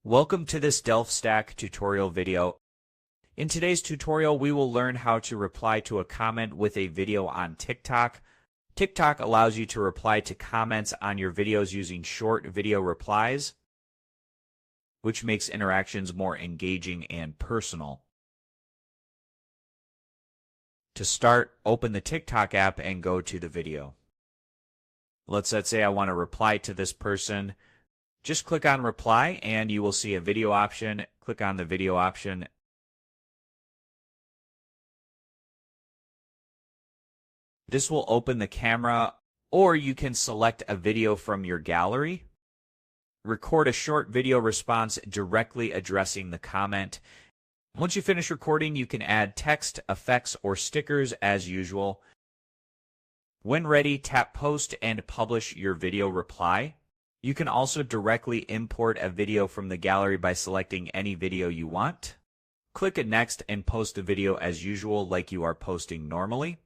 Welcome to this DelfStack tutorial video. In today's tutorial, we will learn how to reply to a comment with a video on TikTok. TikTok allows you to reply to comments on your videos using short video replies, which makes interactions more engaging and personal. To start, open the TikTok app and go to the video. Let's say I want to reply to this person. Just click on reply and you will see a video option. Click on the video option. This will open the camera, or you can select a video from your gallery. Record a short video response directly addressing the comment. Once you finish recording, you can add text, effects, or stickers as usual. When ready, tap post and publish your video reply. You can also directly import a video from the gallery by selecting any video you want. Click next and post the video as usual, like you are posting normally.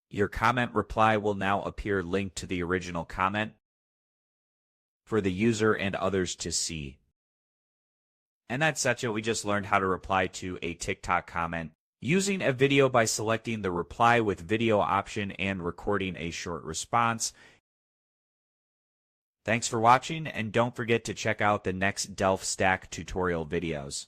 Your comment reply will now appear linked to the original comment for the user and others to see. And that's it. We just learned how to reply to a TikTok comment using a video by selecting the reply with video option and recording a short response. Thanks for watching, and don't forget to check out the next DelfStack tutorial videos.